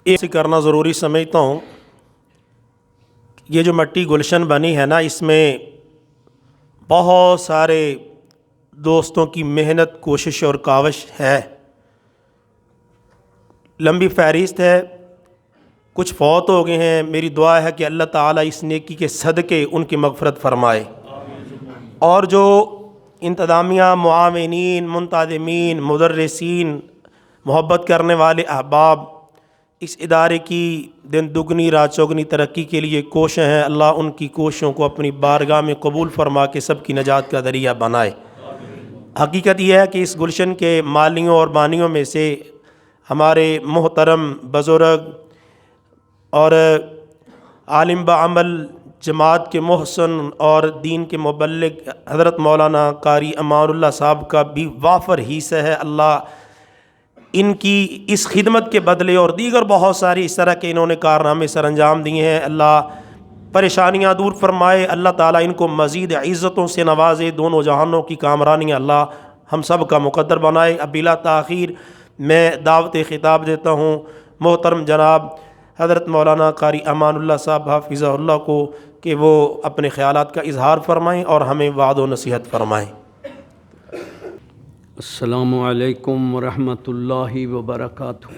ऐसे करना ज़रूरी समझता हूँ। ये जो मट्टी गुलशन बनी है ना, इसमें बहुत सारे दोस्तों की मेहनत, कोशिश और काविश है। लंबी फहरिस्त है, कुछ फौत हो गए हैं। मेरी दुआ है कि अल्लाह ताला इस नेकी के सदक़े उनकी मग़फ़रत फ़रमाए। और जो इंतज़ामिया, मुआविनीन, मुंतज़मीन, मुदर्रिसीन, मोहब्बत करने वाले अहबाब इस इदारे की दिन दुगनी रात चौगनी तरक्की के लिए कोश हैं, अल्लाह उनकी कोशिशों को अपनी बारगाह में कबूल फरमा के सबकी नजात का ज़रिया बनाए। हकीकत यह है कि इस गुलशन के मालियों और बानियों में से हमारे मोहतरम बुज़ुर्ग और आलिम बाअमल जमात के मोहसन और दीन के मुबल्लिग हज़रत मौलाना कारी अमानुल्लाह साहब का भी वाफर हिस्सा है। अल्लाह इनकी इस खिदमत के बदले और दीगर बहुत सारी इस तरह के इन्होंने कारनामे सर अंजाम दिए हैं। अल्लाह परेशानियाँ दूर फरमाए, अल्लाह ताला इनको मज़ीद इज़्ज़तों से नवाजे, दोनों जहानों की कामरानियाँ अल्लाह हम सब का मुक़द्दर बनाए। अब बिला ताख़ीर मैं दावत ख़िताब देता हूँ मोहतरम जनाब हज़रत मौलाना कारी अमानुल्लाह साहब हाफ़िज़हुल्लाह को कि वो अपने ख़यालात का इजहार फरमाएँ और हमें वाद व नसीहत फरमाएँ। अस्सलामु अलैकुम वरहमतुल्लाहि वबरकातुहू।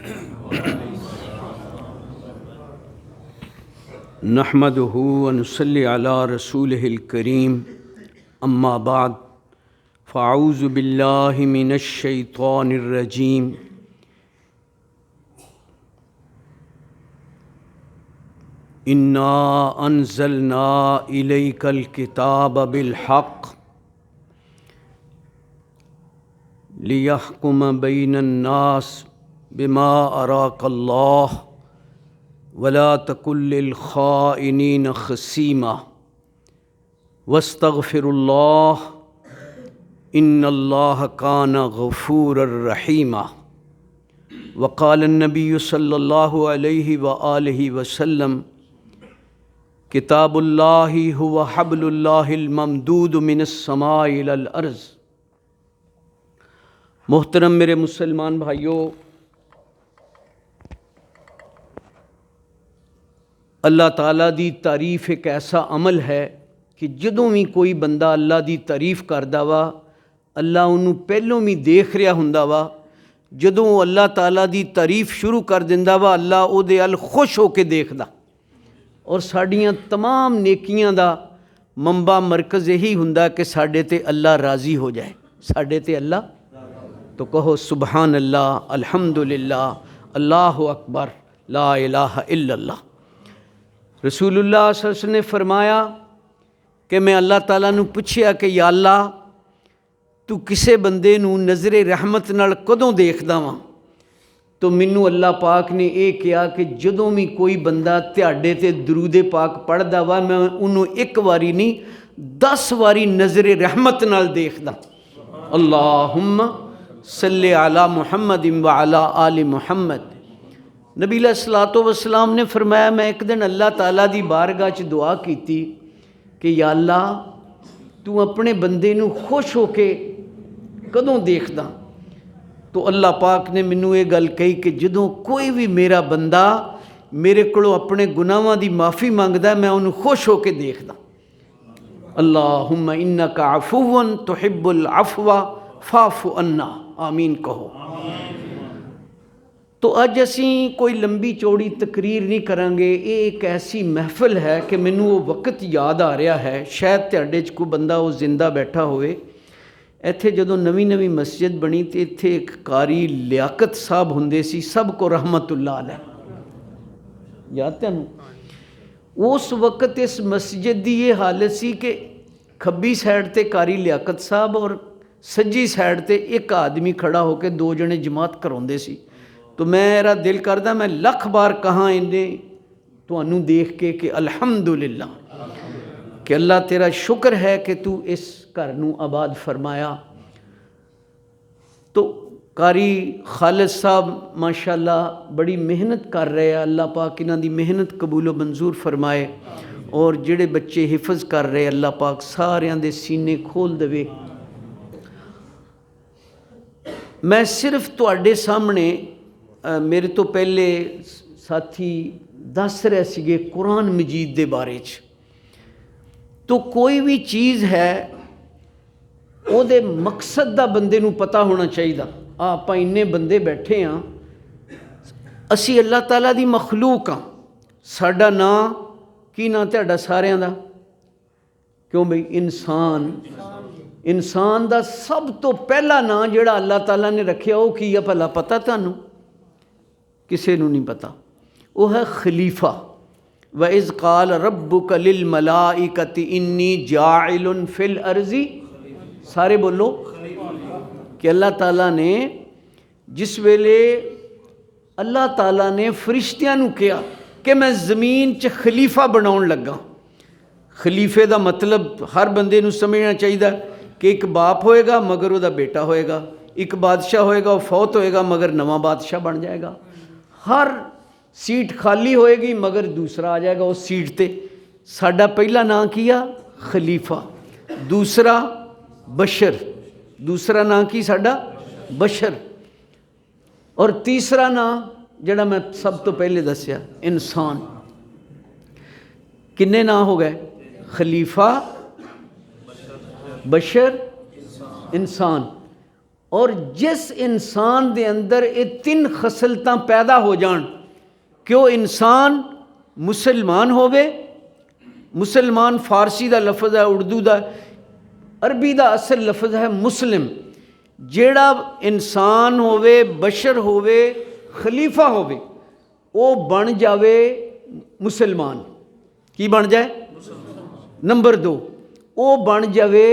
नहमदुहू व नुसल्ली अला रसूलिहिल करीम, अम्मा बाद, फ़अऊज़ु बिल्लाहि मिनश शैतानिर रजीम। इन्ना अंज़लना इलैकल किताब बिल हक़ लियहकुम बैनन नास बिमा अराकल्लाह वला तकुल लिल खाइनीन खसीमा वस्तगफिरुल्लाह इन्नल्लाह काना गफूरर रहीमा। वक़ाल नबी सल्लल्लाहु अलैहि व आलिहि वसल्लम किताबुल्लाहि हुवा हब्लुल्लाहिल ममदूद मिनस समाइ इलल अर्ज़। मोहतरम मेरे मुसलमान भाइयों, अल्लाह ताला दी तारीफ़ एक ऐसा अमल है कि जदों भी कोई बंदा अल्लाह दी तारीफ़ करदा वा, अल्लाह उन्होंने पहलों भी देख रहा हुंदा वा। जदों अल्लाह ताला दी तारीफ़ शुरू कर दिंदा वा, अल्लाह उहदे अल खुश होके देखदा और साड़ियाँ तमाम नेकियां दा मंबा मरकज़ यही हुंदा कि साडे ते अल्लाह राज़ी हो जाए, साडे ते अल्लाह। तो कहो सुबहान अल्लाह, अल्हम्दुलिल्लाह, अल्लाहु अकबर, ला इलाहा इल्लल्लाह। रसूलुल्लाह सल्लल्लाहु अलैहि वसल्लम ने फरमाया कि मैं अल्लाह ताला नू पुछया कि या अल्लाह, तू किसे बंदे नू नज़रे रहमत नाल कदों देखदा वा? तो मैनू अल्लाह पाक ने यह कहा कि जदों भी कोई बंदा ध्याड़े ते दरूदे पाक पढ़दा वा, मैं उन्होंने एक बारी नहीं 10 बारी नज़रे रहमत नाल देखदा। अल्लाहुम्मा सल्ले अला मुहम्मद व अला आलि मुहम्मद। नबी अलैहिस्सलातु वस्सलाम ने फरमाया, मैं एक दिन अल्लाह ताला दी बारगाह च दुआ की कि या अल्लाह, तू अपने बंदे नू खुश होके कदों देखदा? तो अल्लाह पाक ने मैनू ये गल कही कि जदों कोई भी मेरा बंदा मेरे को अपने गुनाहों की माफ़ी मंगदा, मैं उन्होंने खुश होके देखदा। अल्लाहुम्मा इन्नका अफ़ुव्वुन तुहिब्बुल अफ़्वा फ़ाफ़ु अन्ना। आमीन कहो। तो अज असी कोई लंबी चौड़ी तकरीर नहीं करांगे। ये एक ऐसी महफिल है कि मैनू वो वक्त याद आ रहा है, शायद तुहाडे च कोई बंदा वो जिंदा बैठा होवे। इत्थे जदों नवी नवी मस्जिद बनी तो इत्थे एक कारी लियाकत साहब हुंदे सी, सब को रहमतुल्लाह अलैह, याद तुहानू? उस वक्त इस मस्जिद की ये हालत सी कि खब्बी साइड ते कारी लियाकत साहब और सज्जी साइड ते एक आदमी खड़ा होकर 2 जने जमात कराउंदे सी। तो मेरा दिल करदा मैं लख बार कहाँ इन्हें तुहानू देख के कि अल्हम्दुलिल्लाह, कि अल्लाह तेरा शुक्र है कि तू इस घर नू आबाद फरमाया। तो कारी खालिद साहब माशाअल्लाह बड़ी मेहनत कर रहे हैं, अल्लाह पाक इन्हां दी मेहनत कबूल मंजूर फरमाए। और जिहड़े बच्चे हिफज कर रहे अल्लाह पाक सारियां दे सीने खोल देवे। मैं सिर्फ तुहाडे सामने मेरे तो पहले साथी दस रहे सीगे कुरान मजीद दे बारे च। तो कोई भी चीज़ है ਉਹਦੇ मकसद ਦਾ ਬੰਦੇ ਨੂੰ ਪਤਾ ਹੋਣਾ ਚਾਹੀਦਾ। ਆਪਾਂ ਇੰਨੇ ਬੰਦੇ ਬੈਠੇ ਹਾਂ, ਅਸੀਂ ਅੱਲਾਹ ਤਾਲਾ ਦੀ ਮਖਲੂਕ ਹਾਂ। ਸਾਡਾ ਨਾਂ ਕੀ ਨਾਂ ਤੁਹਾਡਾ ਸਾਰਿਆਂ ਦਾ? ਕਿਉਂ ਬਈ ਇਨਸਾਨ। ਇਨਸਾਨ ਦਾ ਸਭ ਤੋਂ ਪਹਿਲਾ ਨਾਂ ਜਿਹੜਾ ਅੱਲਾਹ ਤਾਲਾ ਨੇ ਰੱਖਿਆ ਉਹ ਕੀ ਆ ਭਲਾ ਪਤਾ ਤੁਹਾਨੂੰ? ਕਿਸੇ ਨੂੰ ਨਹੀਂ ਪਤਾ। ਉਹ ਹੈ ਖਲੀਫਾ। व इज़ क़ाल रब्बुक लिल मलाइकति इन्नी जाइलुन फिल अर्ज़ी, सारे बोलो कि अल्लाह ताला ने जिस वेले अल्लाह ताला ने फरिश्तियां नूं कहा कि मैं ज़मीन च खलीफा बनाउण लगा। खलीफे का मतलब हर बंदे नूं समझना चाहिए कि एक बाप होएगा मगर उसका बेटा होएगा, एक बादशाह होएगा वो फौत होएगा मगर नवा बादशाह बन जाएगा, हर सीट खाली होएगी मगर दूसरा आ जाएगा उस सीट ते। साडा पहला नाम किया खलीफा, दूसरा बशर, दूसरा नाम की साडा बशर, और तीसरा नाम जिहड़ा मैं सब तो पहले दसिया इंसान। किन्ने नाम हो गए? खलीफा, बशर, इंसान। और जिस इंसान दे अंदर ये तीन खसलतां पैदा हो जान कि वो इंसान मुसलमान होवे, मुसलमान फारसी का लफ्ज़ है, उर्दू का, अरबी का असल लफ्ज़ है मुस्लिम। जेड़ा इंसान होवे, बशर होवे, खलीफा होवे, वो बन जावे मुसलमान। की बन जाए? नंबर 2 वो बन जावे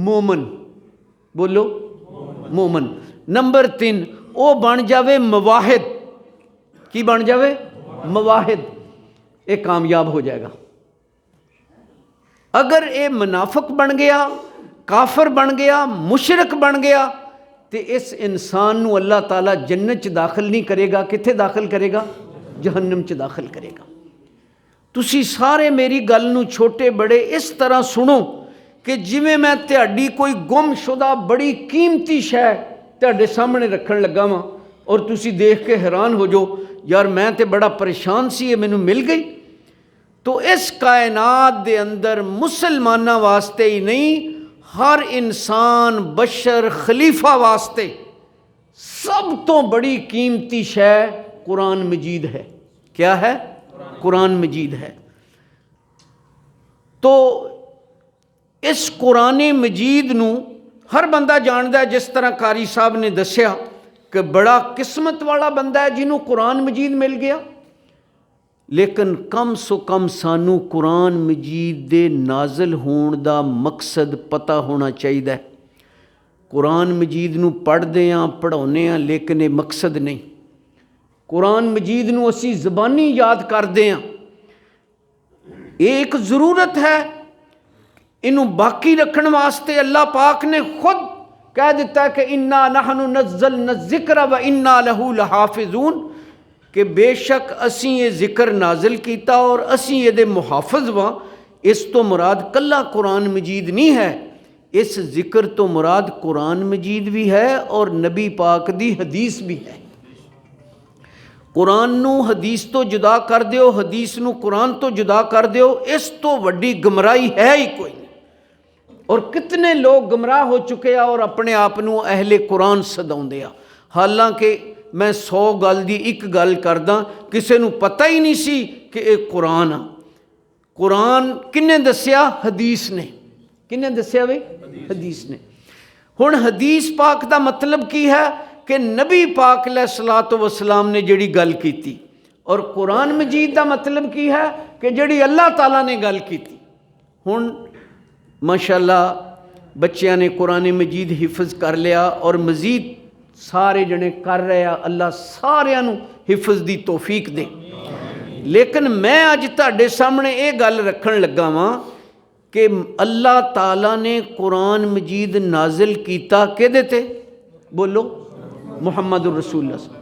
मोमन। बोलो मोमन। नंबर 3 वो बन जावे मवाहिद। की बन जावे? मवाहिद। ये कामयाब हो जाएगा। अगर ये मुनाफिक बन गया, काफर बन गया, मुशरक बन गया, तो इस इंसान नूं अल्लाह ताला जन्नत च दाखिल नहीं करेगा। कित्थे दाखिल करेगा? जहन्नम च दाखिल करेगा। तुसी सारे मेरी गल नूं छोटे बड़े इस तरह सुनो कि जिवें मैं तुहाडी कोई गुमशुदा बड़ी कीमती शै तुहाडे सामने रखण लगा वां और तुसी देख के हैरान हो जाओ, यार मैं तो बड़ा परेशान सी, ये मैनूं मिल गई। तो इस कायनात दे अंदर मुसलमाना वास्ते ही नहीं, हर इंसान, बशर, खलीफा वास्ते सब तो बड़ी कीमती शै कुरान मजीद है। क्या है? कुरान मजीद है। तो इस कुरान मजीद नूं हर बंदा जानता है। जिस तरह कारी साहब ने दस्या कि बड़ा किस्मत वाला बंदा है जिन्हों कुरान मजीद मिल गया, लेकिन कम सो कम सानू कुरान मजीद दे नाज़िल होने दा मकसद पता होना चाहिए। कुरान मजीद नूं पढ़दे हां, पढ़ाउने हां, लेकिन ये मकसद नहीं। कुरान मजीद नूं असीं ज़बानी याद करदे हां, एक ज़रूरत है। इनू बाकी रखने वास्ते अल्लाह पाक ने खुद कह दिता कि इन्ना नहनु नज़्ज़लना ज़िक्र व इन्ना लहू लहाफ़िज़ून, कि बेशक असी ये जिक्र नाजिल किया और असी ये मुहाफ़िज़ वां। इस तो मुराद कल्ला कुरान मजीद नहीं है, इस जिक्र तो मुराद कुरान मजीद भी है और नबी पाक दी हदीस भी है। कुरान नू हदीस तो जुदा कर दियो, हदीस नू कुरान तो जुदा कर दियो, इस तो वड्डी गुमराही है ही कोई नहीं। और कितने लोग गुमराह हो चुके हैं और अपने आप नू अहले कुरान सदाउंदे आ। हालांकि मैं 100 गल दी एक गल करदा, किसी नू पता ही नहीं सी कि यह कुरान आ। कुरान किन्ने दस्या? हदीस ने। किन्ने दस्या वे? हदीस ने। हुण हदीस पाक का मतलब की है कि नबी पाक अलैहिस्सलातु वस्सलाम ने जिहड़ी गल कीती, और कुरान मजीद का मतलब की है कि जिहड़ी अल्लाह ताला ने गल कीती। हुण माशाअल्लाह बच्चियां ने कुरान मजीद हिफज कर लिया और मजीद सारे जने कर रहे हैं। अल्लाह सारियां नूं हिफज दी तौफीक दे। लेकिन मैं अज तुहाडे सामने ये गल रखण लगा वां कि अल्लाह ताला ने कुरान मजीद नाजिल कीता किहदे ते? बोलो मुहम्मदुर रसूलुल्लाह।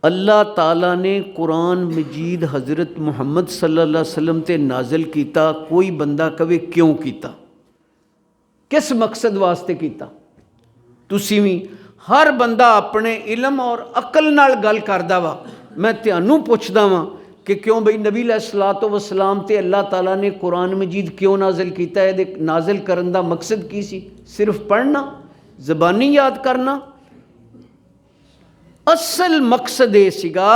अल्लाह ताला ने कुरान मजीद हज़रत मुहम्मद सल्लल्लाहु अलैहि वसल्लम ते नाजिल किया। कोई बंदा कवे क्यों किया, किस मकसद वास्ते किया? तुसी भी हर बंदा अपने इलम और अकल नाल गल करदा वा। मैं तुहानू पुछदा वां कि क्यों बई नबी अलैहिस्सलातु वस्सलाम ते अल्लाह ताला ने कुरान मजीद क्यों नाजिल कीता? इहदे नाजिल करन दा मकसद की सी? सिर्फ पढ़ना, ज़बानी याद करना? असल मकसद ये सीगा,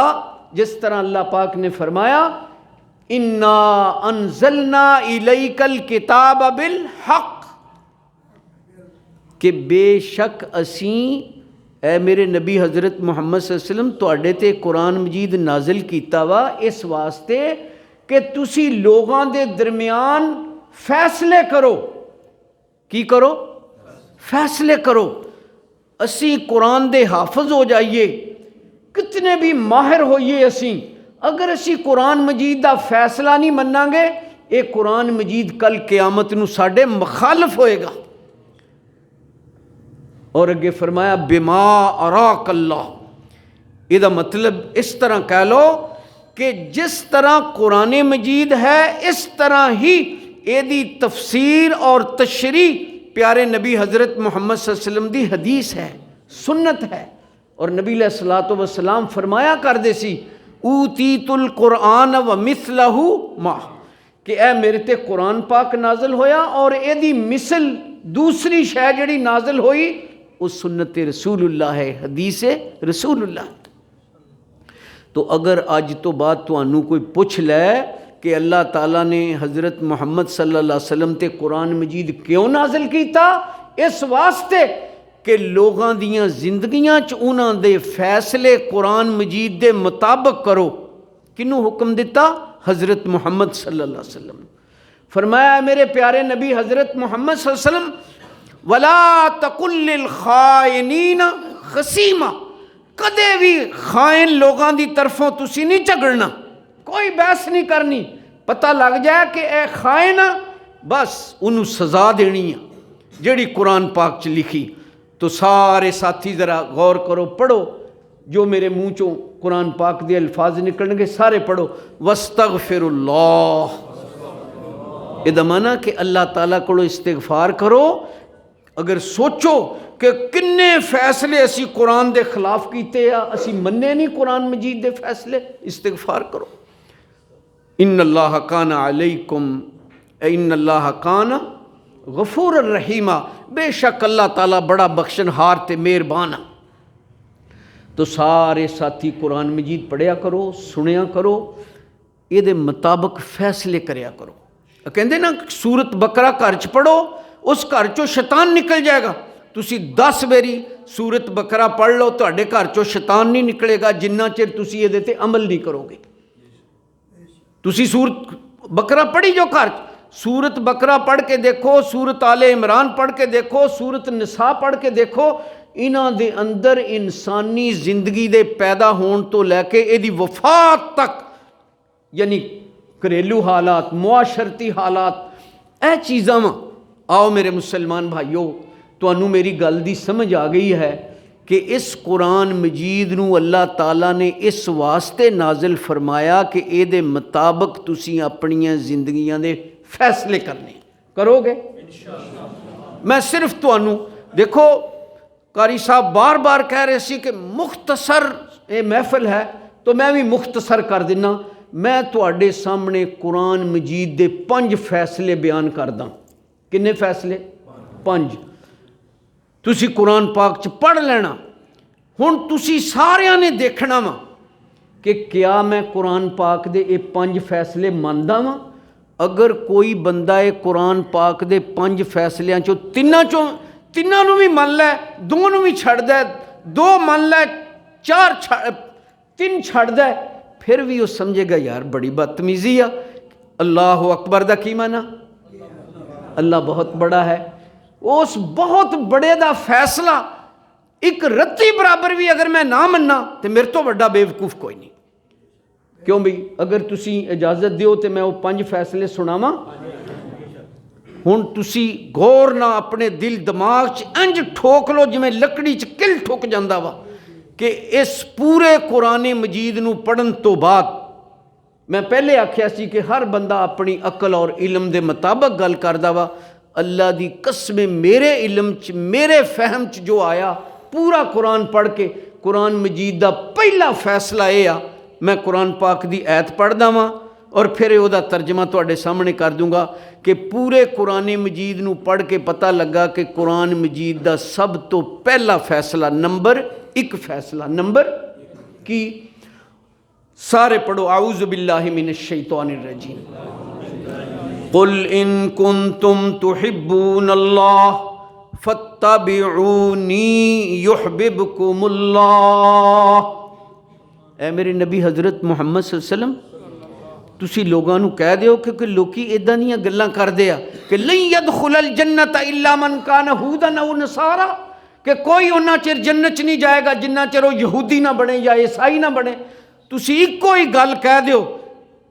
जिस तरह अल्लाह पाक ने फरमाया, इन्ना अनज़लना इलैकल किताब बिल हक़, कि बेशक असीं ए मेरे नबी हज़रत मुहम्मद सल्लल्लाहु अलैहि वसल्लम तुहाडे ते कुरान मजीद नाजिल कीता वा इस वास्ते कि तुसी लोगां दे दरमियान फैसले करो। की करो? फैसले करो। असी कुरान दे हाफिज हो जाइए, कितने भी माहिर होइए असी, अगर असी कुरान मजीद दा फैसला नहीं मन्नांगे, ये कुरान मजीद कल क़यामत नूं साडे मुखालफ होएगा। और अगे फरमाया बिमा अराक अल्लाह, इसका मतलब इस तरह कह लो कि जिस तरह कुरान मजीद है इस तरह ही एदी तफसीर और तशरी प्यारे नबी हज़रत मुहम्मद सल्लल्लाहु अलैहि वसल्लम दी हदीस है, सुन्नत है। और नबी अलैहिस्सलातु वस्सलाम फरमाया करदे सी, ऊतीतुल कुरान व मिसलहु मा, कि ए मेरे ते कुरान पाक नाजिल होया और एदी मिसल दूसरी शै जिहड़ी नाजिल होई वो सुन्नत रसूलुल्लाह है, हदीस रसूलुल्लाह। तो अगर अज तो बाद तुहानू कोई पुछ लै कि अल्लाह ताला ने हज़रत मुहम्मद सल्लल्लाहु अलैहि वसल्लम ते कुरान मजीद क्यों नाजिल कीता? इस वास्ते कि लोगां दियां जिंदगियां च उन्हां दे फैसले कुरान मजीद दे मुताबिक करो। किनू हुक्म दिता? हज़रत मुहम्मद सल्लल्लाहु अलैहि वसल्लम। फरमाया मेरे प्यारे नबी हज़रत मुहम्मद सल्लल्लाहु अलैहि वसल्लम, वला तकुल्लिल खाइनीन खसीमा, कदे भी खाइन लोगों की तरफों तुसी नहीं झगड़ना, कोई बहस नहीं करनी। पता लग जाए कि यह खाइन आ, बस उन्होंने सज़ा देनी है जिहड़ी कुरान पाक च लिखी। तो सारे साथी ज़रा गौर करो, पढ़ो जो मेरे मुँह चों कुरान पाक के अल्फाज निकलणगे, सारे पढ़ो। वस्तगफिरुल्लाह, इहदा माना कि अल्लाह ताला कोलों इस्तिगफार करो। अगर सोचो कि किन्ने फैसले असी कुरान के खिलाफ किए, असी मन्ने नहीं कुरान मजीद के फैसले, इस्तिगफार करो। इन्नल्लाह काना अलैकुम, इन्नल्लाह काना गफूर रहीमा, बेशक अल्लाह ताला बड़ा बख्शनहार ते मेहरबान है। तो सारे साथी कुरान मजीद पढ़िया करो, सुनिया करो, ये मुताबिक फैसले करया करो। कहते ना सूरत बकरा घर च पढ़ो, उस घर चों शैतान निकल जाएगा। तुसी 10 बारी सूरत बकरा पढ़ लो, तुहाडे घर चों शैतान नहीं निकलेगा जिन्ना चिर तुसी इहदे ते अमल नहीं करोगे। तुसी सूरत बकरा पढ़ी जो घर, सूरत बकरा पढ़ के देखो, सूरत आले इमरान पढ़ के देखो, सूरत निसा पढ़ के देखो, इन्हां दे अंदर इंसानी जिंदगी दे पैदा होने तो लैके इहदी वफात तक, यानी घरेलू हालात, मुआशरती हालात, यह चीज़ां वा। आओ मेरे मुसलमान भाइयों, तुहानू मेरी गल दी समझ आ गई है कि इस कुरान मजीद नू अल्लाह ताला ने इस वास्ते नाजिल फरमाया कि इहदे मुताबिक तुसी अपनियां जिंदगियां दे फैसले करने करोगे इंशाअल्लाह। मैं सिर्फ तुहानू देखो, कारी साहब बार बार कह रहे सी कि मुख्तसर ये महफिल है, तो मैं भी मुख्तसर कर देना। मैं तुहाडे सामने कुरान मजीद दे 5 फैसले बयान करदा। किन्ने फैसले? 5। तुसी कुरान पाक च पढ़ लेना। हुण तुसी सारियां ने देखना वा कि क्या मैं कुरान पाक दे ये 5 फैसले मानदा वां। अगर कोई बंदा ये कुरान पाक दे 5 फैसलियां चों तिन्नां नूं भी मान लै, 2 नूं भी छड्ड दे, 2 मान लै, 3 छड्ड दे, फिर भी वो समझेगा यार बड़ी बदतमीजी आ। अल्लाह अकबर दा की माना? अल्लाह बहुत बड़ा है। उस बहुत बड़े दा फैसला एक रत्ती बराबर भी अगर मैं ना मन्ना तो मेरे तो बड़ा बेवकूफ कोई नहीं। क्यों बई, अगर तुसी इजाजत दिओ तो मैं वो 5 फैसले सुनावां। हुण तुसी गौर ना अपने दिल दिमाग च इंज ठोक लो जिवें लकड़ी च किल ठुक जांदा वा कि इस पूरे कुरान मजीद नूं पढ़न तो बाद, मैं पहले आख्या सी कि हर बंदा अपनी अकल और इलम दे मुताबिक गल करदा वा। अल्लाह दी कसम मेरे इलम च, मेरे फहम च जो आया पूरा कुरान पढ़ के कुरान मजीद का पहला फैसला यह आ, मैं कुरान पाक की आयत पढ़दा वां और फिर उसका तर्जमा तुहाडे सामने कर दूंगा कि पूरे कुरान मजीद नूं पढ़ के पता लगा कि कुरान मजीद का सब तो पहला फैसला नंबर 1 फैसला नंबर की सारे पढ़ो आऊज़ु बिल्लाहि मिनश शैतानिर रजीम। कुल इन कुंतुम तुहिब्बूनल्लाह फत्तबिऊनी युहब्बिबकुमुल्लाह। ऐ मेरे नबी हज़रत मुहम्मद सल्लल्लाहु अलैहि वसल्लम तुसी लोगों नूं कह दिओ कि लोकी इदां दीयां गल्लां करदे आ कि लन यदखुलल जन्नत इल्ला मन कान हूदन औ नसारा, कि कोई उन्ना चिर जन्नत च नहीं जाएगा जिन्ना चिर वो यहूदी ना बने या ईसाई ना बने। तुसी इक्को ही गल कह दिओ,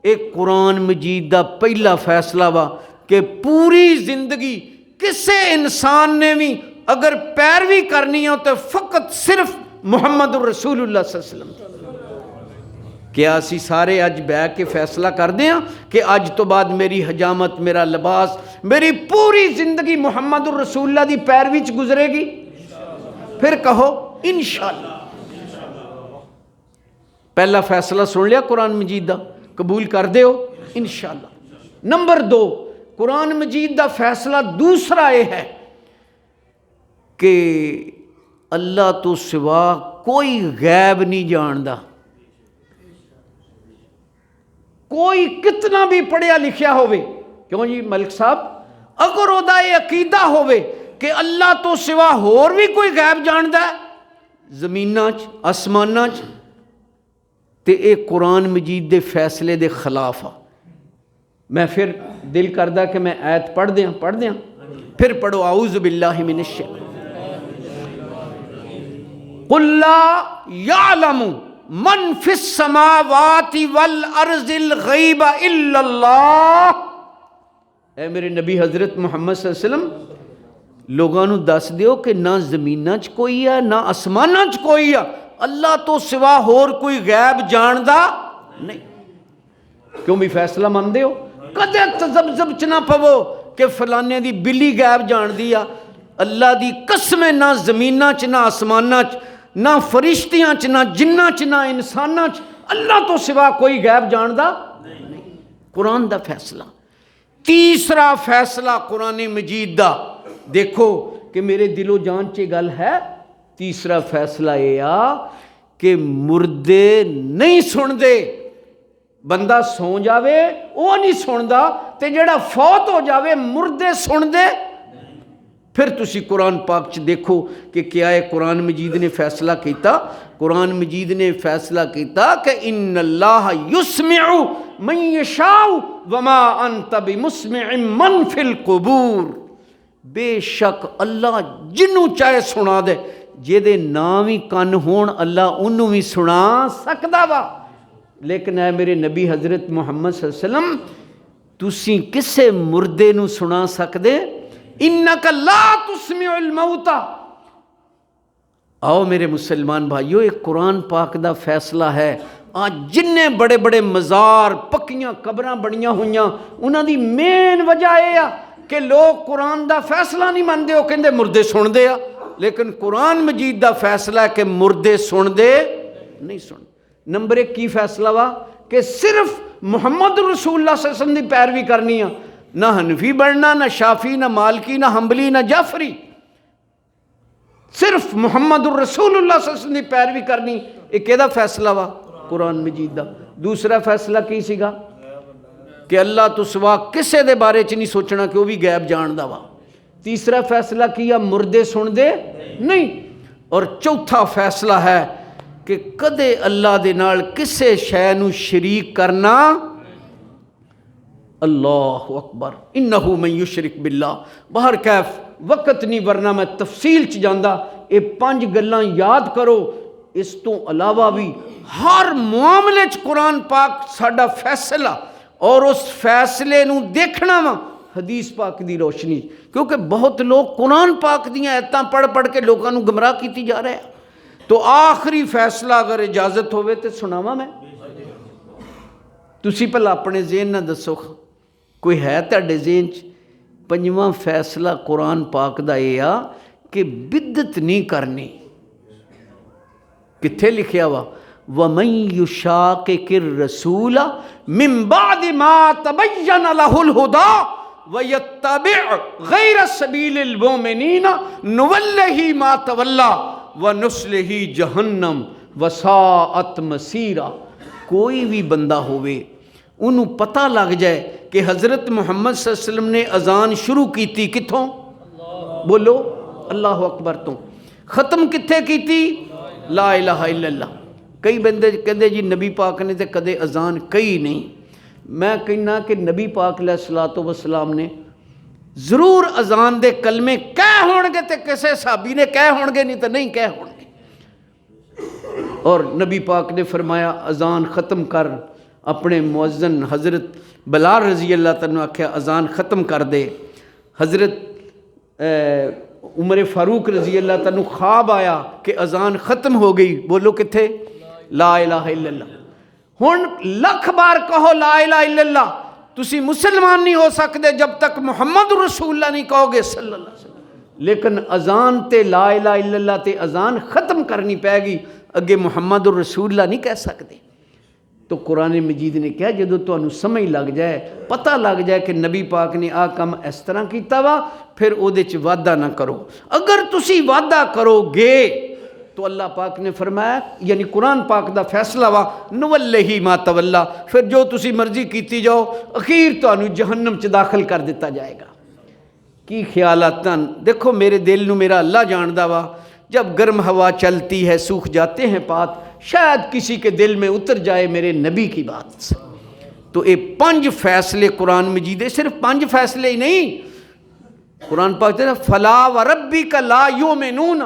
एक कुरान मजीद का पहला फैसला वा कि पूरी जिंदगी किसी इंसान ने भी अगर पैरवी करनी हो तो फकत सिर्फ मुहम्मद रसूलुल्लाह सल्लल्लाहु अलैहि वसल्लम। क्या असी सारे अज बह के फैसला करते हैं कि अज तो बाद मेरी हजामत, मेरा लिबास, मेरी पूरी जिंदगी मुहम्मद रसूलुल्लाह की पैरवी च गुजरेगी? फिर कहो इंशाअल्लाह। पहला फैसला सुन लिया कुरान मजीद का, कबूल कर दो इंशाअल्लाह। नंबर 2 कुरान मजीद का फैसला दूसरा यह है कि अल्लाह तो सिवा कोई गैब नहीं जानता। कोई कितना भी पढ़िया लिखिया होवे, क्यों जी मलिक साहब, अगर उहदा ये अकीदा होवे कि अल्लाह तो सिवा होर भी कोई गैब जानता है जमीनां च आसमानां च, तो ये कुरान मजीद के फैसले के खिलाफ आ। मैं फिर दिल करदा कि मैं आयत पढ़ दियां फिर पढ़ो आऊज़ु बिल्लाहि मिनश कुल ला यालमु मन फिस समावाति वल अर्ज़िल गैब इल्लल्लाह। ऐ मेरे नबी हज़रत मुहम्मद सल्लल्लाहु अलैहि वसल्लम लोगों नूं दस दिओ कि ना ज़मीनां च कोई है ना आसमानां च कोई है, अल्लाह तो सिवा होर कोई गैब जानदा नहीं। क्यों भी फैसला मानते हो? कदे तजब्जब च ना पवो कि फलाने दी बिल्ली गैब जानदी आ। अल्लाह दी कसम, ना जमीनां च ना आसमानां च ना फरिश्तियां च ना जिन्नां च ना इंसानां च अल्लाह तो सिवा कोई गैब जानदा नहीं। कुरान दा फैसला। तीसरा फैसला कुरान मजीद दा, देखो कि मेरे दिलो जान च गल है। तीसरा फैसला यह आ कि मुर्दे नहीं सुनते। बंदा सौ जावे वो नहीं सुनता, तो जेड़ा फौत हो जावे मुर्दे सुनते। फिर तुसी कुरान पाक च देखो कि क्या है कुरान मजीद ने फैसला किया। कुरान मजीद ने फैसला किया कि इन्नल्लाह युस्मिउ मन यशाउ वमा अंत बिमुस्मिइन मन फिल कुबूर। बेशक अल्लाह जिन्नू चाहे सुना दे, जेदे नाम ही कन होण अल्लाह उन्नू भी सुना सकदा वा। लेकिन है मेरे नबी हज़रत मुहम्मद सल्लल्लाहु अलैहि वसल्लम, तुसी किसे मुर्दे नू सुना सकदे? इन्नका ला तुस्मिउल मौता। आओ मेरे मुसलमान भाइयों, एक कुरान पाक दा फैसला है। आज जिन्ने बड़े बड़े मज़ार पक्कियां कबरां बनियां हुईयां, उन्हां दी मेन वजह यह आ कि लोग कुरान दा फैसला नहीं मनदे, वो कहंदे मुर्दे सुनदे आ। लेकिन कुरान मजीद का फैसला है कि मुर्दे सुनते नहीं सुन। नंबर 1 की फैसला वा कि सिर्फ मुहम्मद रसूलुल्लाह सल्लल्लाहु अलैहि वसल्लम की पैरवी करनी है, ना हनफी बनना, ना शाफी, ना मालकी, ना हम्बली, ना जाफरी। सिर्फ मुहम्मद रसूलुल्लाह सल्लल्लाहु अलैहि वसल्लम की पैरवी करनी। एक एदा फैसला वा कुरान मजीद का। दूसरा फैसला की सीगा कि अल्लाह तो सिवा किसी के बारे च नहीं सोचना कि वह भी गैब जानदा वा। तीसरा फैसला किया मुर्दे सुनते नहीं। और चौथा फैसला है कि कदे अल्लाह दे नाल किसे शै नूं शरीक करना। अल्लाहु अकबर। इन्नहु मन युशरिक बिल्लाह। बाहर कैफ वक्त नहीं, वरना मैं तफसील च जांदा। ये 5 गल्लां याद करो। इस तो अलावा भी हर मामले च कुरान पाक साडा फैसला, और उस फैसले नूं देखना वा हदीस पाक की रोशनी। क्योंकि बहुत लोग कुरान पाक दी आयतां पढ़ पढ़ के लोगों को गुमराह की जा रहे हैं। तो आखिरी फैसला अगर इजाजत होवे तो सुनावा मैं। तुसी भला अपने ज़हन ना दसो, कोई है तुहाडे ज़हन च? 5वां फैसला कुरान पाक दा यह आ कि बिदत नहीं करनी। कित्थे लिखिया वा वमन युशाकिकिर रसूला मिन बाद मा तबय्यन लहुल हुदा वयत्तबि गैर सबीलिल मुमिनीन नुवल्लिही मा तवल्ला व नुस्लिही जहन्नम वसाअत मसीरा। कोई भी बंदा होवे उन्होंने पता लग जाए कि हज़रत मुहम्मद सल्लल्लाहु अलैहि वसल्लम ने अजान शुरू की कित्थों, बोलो अल्लाह अकबर तो, ख़त्म कित्थे की ला इलाहा इल्लल्लाह। कई बंदे कहते जी नबी पाक ने तो कदे अजान कही नहीं। मैं कहना कि नबी पाक अलैहिस्सलातु वस्सलाम ने जरूर अजान दे कलमे कह होणगे ते किसी साहबी ने कह होणगे, नहीं तो नहीं कह होणगे। और नबी पाक ने फरमाया अजान ख़त्म कर, अपने मुअज्जिन हज़रत बिलाल रज़ी अल्लाह तआला आख्या अजान ख़त्म कर दे। हज़रत उमर फ़ारूक रज़ी अल्लाह तआला ख्वाब आया कि अजान ख़त्म हो गई, बोलो कित्थे ला इलाहा इल्लल्लाह। हुण लख बार कहो ला इलाहा इल्लल्लाह, तुसी मुसलमान नहीं हो सकते जब तक मुहम्मद रसूलुल्लाह नहीं कहोगे सल्लल्लाहु अलैहि वसल्लम। लेकिन अजान ते ला इलाहा इल्लल्लाह ते अजान ख़त्म करनी पैगी, अगे मुहम्मद रसूलुल्लाह नहीं कह सकते। तो कुरान मजीद ने कहा जो तुहानू समझ लग जाए, पता लग जाए कि नबी पाक ने आ काम इस तरह किया वा, फिर उहदे च वादा ना करो। अगर तुसी वादा करोगे तो अल्लाह पाक ने फरमाया, यानी कुरान पाक दा फैसला वा नुवल्लिही मा तवल्ला, फिर जो तुसी मर्जी कीती जाओ अखीर तुहानू जहन्नम च दाखिल कर दिता जाएगा। की ख्यालात देखो मेरे दिल नू मेरा अल्लाह जानदा वा। जब गर्म हवा चलती है सूख जाते हैं पात, शायद किसी के दिल में उतर जाए मेरे नबी की बात से। तो ये 5 फैसले कुरान मजीद है, सिर्फ 5 फैसले ही नहीं। कुरान पाक कहता है फला व रब्बिका ला युमिनून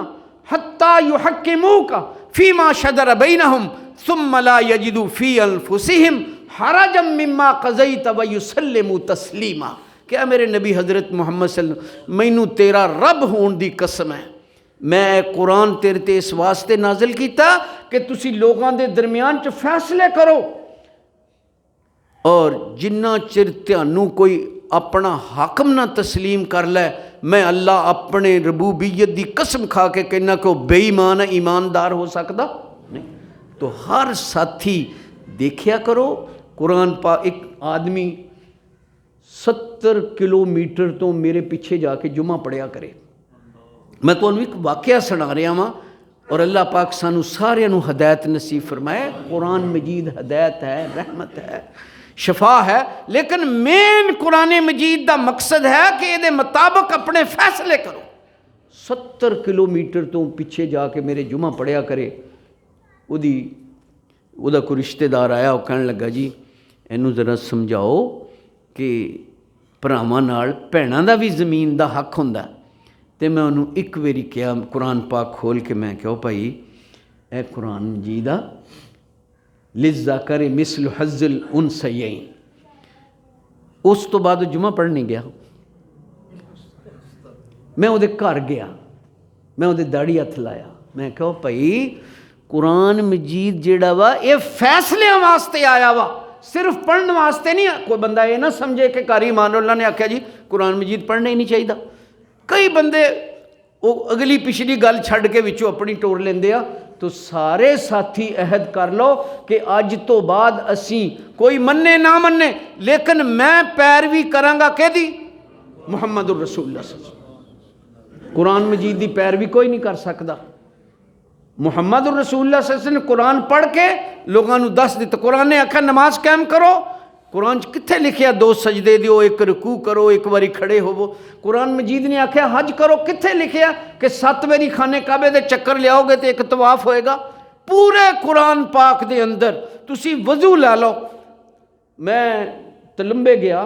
हत्ता युहक्किमूका फीमा शजर बैनहुम सुम्मा ला यजिदू फी अनफुसिहिम हरजम मिम्मा क़ज़ैत व युसल्लिमू तस्लीमा। क्या मेरे नबी हज़रत मुहम्मद सल्लल्लाहु अलैहि वसल्लम, मैनू तेरा रब होने दी कसम है, मैं कुरान तेरे ते इस वास्ते नाजिल किया कि तुसी लोगों के दरमियान च फैसले करो, और जिन्ना चिर त्यानू कोई अपना हाकम ना तस्लीम कर लै, मैं अल्लाह अपने रबूबियत की कसम खा के कहना कि वह बेईमान है, ईमानदार हो सकता नहीं। तो हर साथी देखिया करो कुरान पा, एक आदमी 70 किलोमीटर तो मेरे पीछे जाके जुमा पढ़िया करे। मैं तुहानू एक वाकया सुना रहा वां, और अल्लाह पाक सानू सारियां नू हदायत नसीब फरमाए। कुरान मजीद हदायत है, रहमत है, शफा है, लेकिन मेन कुरान मजीद का मकसद है कि ये मुताबिक अपने फैसले करो। 70 किलोमीटर तो पिछे जाके मेरे जुमा पढ़िया करे। उदा कोई रिश्तेदार आया, वह कहने लगा जी इनू ज़रा समझाओ कि भरावां नाल भैणां दा भी ज़मीन का हक हुंदा। तो मैं उन्होंने एक बारी कहा कुरान पाक खोल के, मैं कहो भाई ए कुरान मजीद आ लिज़्ज़ाकर मिस्लु हज़्ज़िल उनसयैन। उस तो बाद जुमा पढ़ने गया, मैं उहदे घर गया, मैं उहदे दाढ़ी हथ लाया, मैं कहो भाई कुरान मजीद जिहड़ा वा ये फैसले वास्ते आया वा, सिर्फ पढ़ने वास्ते नहीं। कोई बंदा ये ना समझे कि कारी ईमानुल्लाह ने आख्या जी कुरान मजीद पढ़ना ही नहीं चाहिए। कई बंदे वो अगली पिछली गल छड़ के विचों अपनी टोर लेंदे आ। तो सारे साथी अहद कर लो कि अज तो बाद असी कोई मन्ने ना मन्ने, लेकिन मैं पैरवी करांगा कहदी मुहम्मद रसूलुल्लाह सल्लल्लाहु अलैहि वसल्लम। कुरान मजीद की पैरवी कोई नहीं कर सकता। मुहम्मद रसूलुल्लाह सल्लल्लाहु अलैहि वसल्लम कुरान पढ़ के लोगों को दस दिता। कुरान ने आख्या नमाज कायम करो, कुरान कित्थे लिखिया 2 सजदे दियो, 1 रुकू करो, 1 बारी खड़े होवो। कुरान मजीद ने आख्या हज करो, कित्थे लिखिया कि 7 बारी खाने काबे दे चक्कर लियाओगे तो 1 तवाफ होएगा। पूरे कुरान पाक दे अंदर तुसी वजू ला लो। मैं तलंबे गया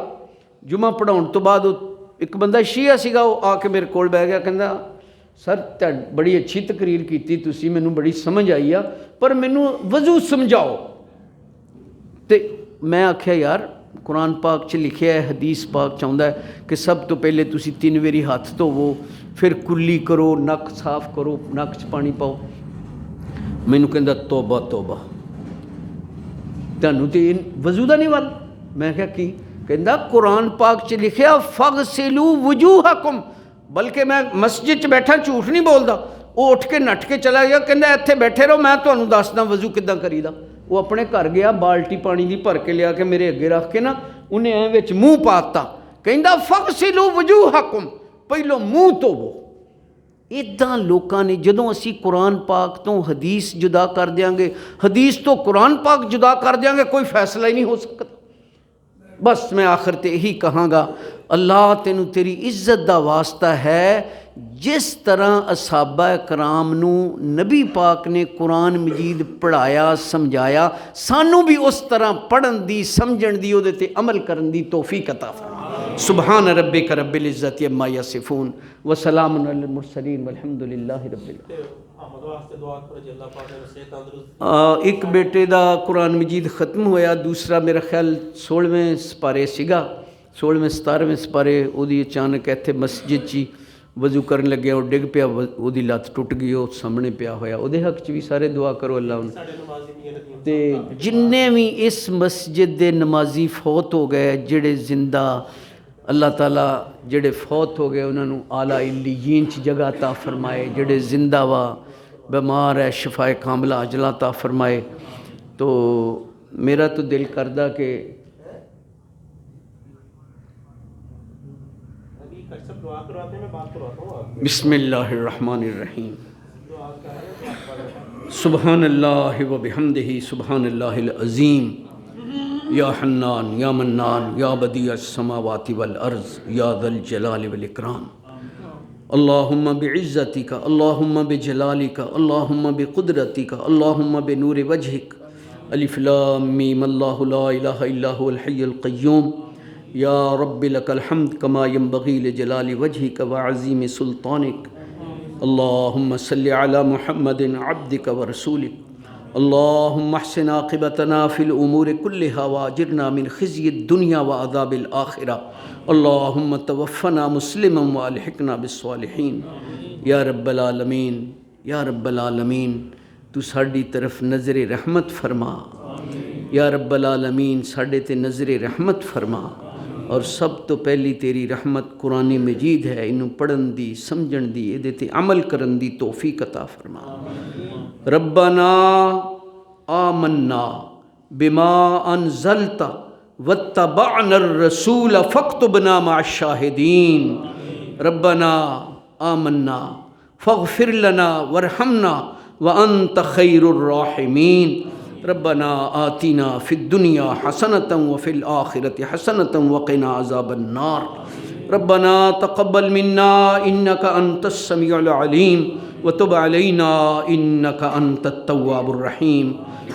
जुमा पढ़ाउण तो बाद, एक बंदा शिया सीगा, वो आके मेरे कोल बैठ गया, कहंदा सर बड़ी अच्छी तकरीर की तुसी, मैनू बड़ी समझ आई आ, पर मैनू वजू समझाओ। तो मैं आख्या यार कुरान पाक च लिखिया है, हदीस पाक चाहता है कि सब तो पहले तुसी 3 बारी हाथ धोवो, फिर कुल्ली करो, नक साफ करो, नक च पानी पाओ। मैनू कहंदा तौबा तौबा, तुहानू तो वजू दा नहीं वल। मैं क्या की? कहंदा कुरान पाक च लिखिया फगसिलू वजूहकुम, बल्कि मैं मस्जिद च बैठा झूठ नहीं बोलता। वो उठ के नट के चला गया, कहता इत्थे बैठे रहो मैं तुहानूं दसदा वज़ू किद्दां करीदा। वो अपने घर गया, बाल्टी पानी की भर के लिया के मेरे अगे रख के ना उन्हें ऐ विच मूँह पाता, कहंदा फगसिलू वजूहकुम, पहलों मूँह धोवो। इदां लोगों ने, जदों असी कुरान पाक तो हदीस जुदा कर देंगे, हदीस तो कुरान पाक जुदा कर देंगे, कोई फैसला ही नहीं हो सकता। बस मैं आखिर ते यही कहांगा, अल्लाह तेनू तेरी इज्जत दा वास्ता है, जिस तरह असहाबा कराम नू नबी पाक ने कुरान मजीद पढ़ाया समझाया, सानू भी उस तरह पढ़न दी समझण दी उहदे ते अमल करन दी तौफीक अता फरमा। सुबहान रब्बिक रब्बिल इज्जति अम्मा यसिफून व सलामुन अलल मुरसलीन वल्हम्दुलिल्लाहि रब्बिल आलमीन। एक बेटे दा कुरान मजीद ख़त्म होया, दूसरा मेरा ख्याल 16वें सपारे सीगा, 16वें 17वें सपारे उहदी अचानक इत्थे मस्जिद ची वज़ू करन लगे और डिग पिया, उहदी लत्त टुट गई, वो सामने पिया होया। उहदे हक च भी सारे दुआ करो अल्लाह उन्हें। ते जिन्ने भी इस मस्जिद दे नमाजी फौत हो गए, जेड़े जिंदा अल्लाह ताला जेड़े फौत हो गए उन्होंने आला इल्लीयीन च जगह अता फरमाए, जेड़े जिंदा वा बीमार है शफाए कामला अजला अता फरमाए। तो मेरा तो दिल करदा कि बिस्मिल्लाहिर्रहमानिर्रहीम, सुबहानल्लाहि व बिहम्दिही सुबहानल्लाहिल अज़ीम, या हन्नान या मन्नान या बदीअस समावाति वल अर्ज़ या ज़ल जलाल वल इकराम, अल्लाहुम्मा बिइज़्ज़तिका अल्लाहुम्मा बिजलालिका अल्लाहुम्मा बिक़ुदरतिका अल्लाहुम्मा बिनूरि वजहिक, अलिफ लाम मीम, अल्लाहु ला इलाहा इल्ला हुवल हय्युल क़य्यूम, या रब्बि लकल हम्द कमा यंबग़ी लिजलालि वजहिका व अज़ीमि सुल्तानिक, अल्लाहुम्मा सल्लि अला मुहम्मदिन अब्दिका व रसूलिक, अल्लाहुम्मा अहसिन आक़िबतना फ़िल उमूरि कुल्लिहा व अजिरना मिन ख़िज़्यिद दुनिया व अज़ाबिल आख़िरा, अल्लाहुम्मा तवफ़्फ़ना मुस्लिमन व अलहिक़ना बिस्सालिहीन। या रब्बल आलमीन, या रब्बल आलमीन, तू साडी तरफ नज़र रहमत फरमा। या रब्बल आलमीन, साडे ते नज़र रहमत फरमा। और सब तो पहली तेरी रहमत कुरान मजीद है, इनू पढ़न दी समझण दी इहदे ते अमल करन दी तौफीक अता फरमा। रब्बना आमन्ना बिमा अनज़लता वत्तबअनर रसूल फ़क्तुबना मअश-शाहिदीन। रब्बना आमन्ना फ़ग़फ़िर लना वरहमना व अंत खैरुर राहिमीन। रब्बना आतिना फ़िद्दुनिया हसनतन व फ़िल आखिरति हसनतन व क़िना अज़ाबन्नार। रब्बना तक़ब्बल मिन्ना इन्नका अंतस समीउल अलीम व तुब अलैना इन्नका अंतत तव्वाबुर रहीम।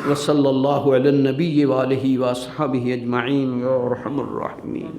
व सल्लल्लाहु अलैहि नबी व आलिहि व अस्हाबिहि अजमईन या अरहमुर राहिमीन।